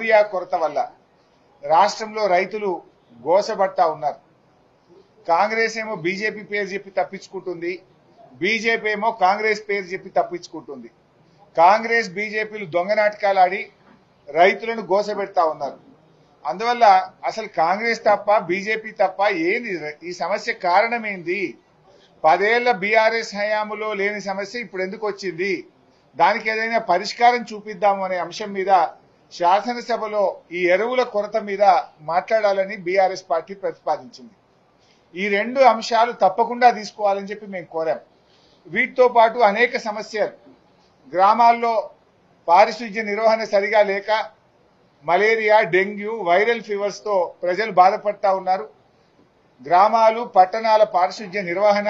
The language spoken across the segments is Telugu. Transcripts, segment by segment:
యూరియా కొరత వల్ల రాష్ట్రంలో రైతులు గోసబడతా ఉన్నారు. కాంగ్రెస్ ఏమో బీజేపీ పేరు చెప్పి తప్పించుకుంటుంది, బీజేపీ ఏమో కాంగ్రెస్ పేరు చెప్పి తప్పించుకుంటుంది. కాంగ్రెస్ బీజేపీలు దొంగ నాటకాలు ఆడి రైతులను గోసబెడతా ఉన్నారు. అందువల్ల అసలు కాంగ్రెస్ తప్ప బీజేపీ తప్ప ఏంది ఈ సమస్య కారణం ఏంది? 10 ఏళ్ల బీఆర్ఎస్ హయాంలో లేని సమస్య ఇప్పుడు ఎందుకు వచ్చింది? దానికి ఏదైనా పరిష్కారం చూపిద్దాము అనే అంశం మీద శాసనసభలో ఈ ఎరువుల కొరత మీద మాట్లాడాలని బీఆర్ఎస్ పార్టీ ప్రతిపాదించింది. ఈ 2 అంశాలు తప్పకుండా తీసుకోవాలని చెప్పి మేము కోరాం. వీటితో పాటు అనేక సమస్యలు, గ్రామాల్లో పారిశుధ్య నిర్వహణ సరిగా లేక మలేరియా, డెంగ్యూ, వైరల్ ఫీవర్స్ తో ప్రజలు బాధపడతా ఉన్నారు. గ్రామాలు, పట్టణాల పారిశుధ్య నిర్వహణ,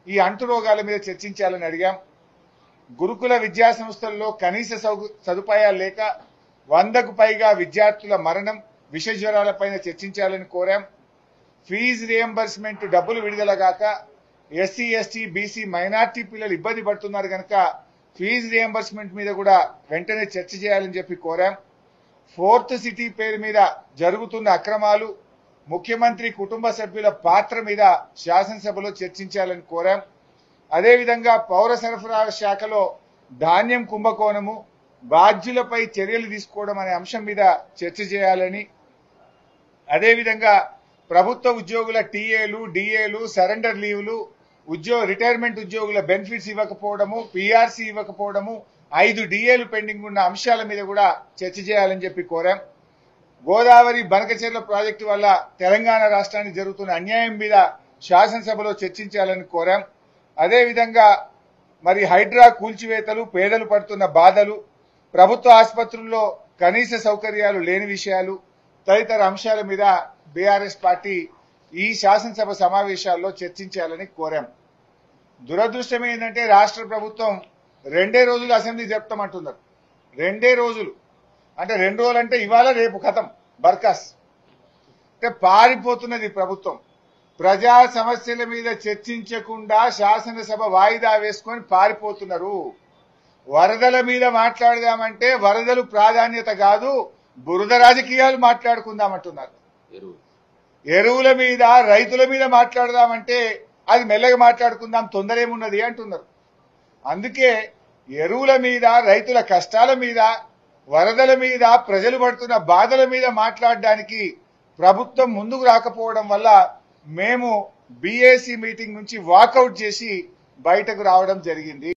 ఈ అంటు రోగాల మీద చర్చించాలని అడిగాం. గురుకుల విద్యా సంస్థల్లో కనీస సదుపాయాలు లేక 100కు పైగా విద్యార్థుల మరణం, విష జ్వరాలపైన చర్చించాలని కోరాం. ఫీజు రియంబర్స్మెంట్ డబ్బులు విడుదల గాక ఎస్సీ, ఎస్టీ, బీసీ, మైనార్టీ పిల్లలు ఇబ్బంది పడుతున్నారు కనుక ఫీజు రియంబర్స్మెంట్ మీద కూడా వెంటనే చర్చ చేయాలని చెప్పి కోరాం. 4th సిటీ పేరు మీద జరుగుతున్న అక్రమాలు, ముఖ్యమంత్రి కుటుంబ సభ్యుల పాత్ర మీద శాసనసభలో చర్చించాలని కోరాం. అదేవిధంగా పౌర సరఫరాల శాఖలో ధాన్యం కుంభకోణము, బాధ్యులపై చర్యలు తీసుకోవడం అనే అంశం మీద చర్చ చేయాలని, అదేవిధంగా ప్రభుత్వ ఉద్యోగుల టీఏలు, డిఏలు, సరెండర్ లీవ్లు, రిటైర్మెంట్ ఉద్యోగుల బెనిఫిట్స్ ఇవ్వకపోవడము, పీఆర్సీ ఇవ్వకపోవడము, 5 డిఏలు పెండింగ్ ఉన్న అంశాల మీద కూడా చర్చ చేయాలని చెప్పి కోరాం. గోదావరి బనకచెర్ల ప్రాజెక్టు వల్ల తెలంగాణ రాష్ట్రానికి జరుగుతున్న అన్యాయం మీద శాసనసభలో చర్చించాలని కోరాం. అదేవిధంగా మరి హైడ్రా కూల్చివేతలు, పేదలు పడుతున్న బాధలు, ప్రభుత్వ ఆసుపత్రుల్లో కనీస సౌకర్యాలు లేని విషయాలు తదితర అంశాల మీద బీఆర్ఎస్ పార్టీ ఈ శాసనసభ సమావేశాల్లో చర్చించాలని కోరాం. దురదృష్టం ఏంటంటే రాష్ట్ర ప్రభుత్వం 2 రోజులు అసెంబ్లీ జరుపుతామంటున్నారు. 2 రోజులు అంటే 2 రోజులు అంటే ఇవాళ రేపు ఖతం బర్కాస్. అంటే పారిపోతున్నది ప్రభుత్వం. ప్రజా సమస్యల మీద చర్చించకుండా శాసనసభ వాయిదా వేసుకొని పారిపోతున్నారు. వరదల మీద మాట్లాడదామంటే వరదలు ప్రాధాన్యత కాదు, బురద రాజకీయాలు మాట్లాడుకుందామంటున్నారు. ఎరువుల మీద, రైతుల మీద మాట్లాడదామంటే అది మెల్లగా మాట్లాడుకుందాం, తొందర ఏమున్నది అంటున్నారు. అందుకే ఎరువుల మీద, రైతుల కష్టాల మీద, వరదల మీద, ప్రజలు పడుతున్న బాధల మీద మాట్లాడడానికి ప్రభుత్వం ముందుకు రాకపోవడం వల్ల మేము బీఏసీ మీటింగ్ నుంచి వాకౌట్ చేసి బయటకు రావడం జరిగింది.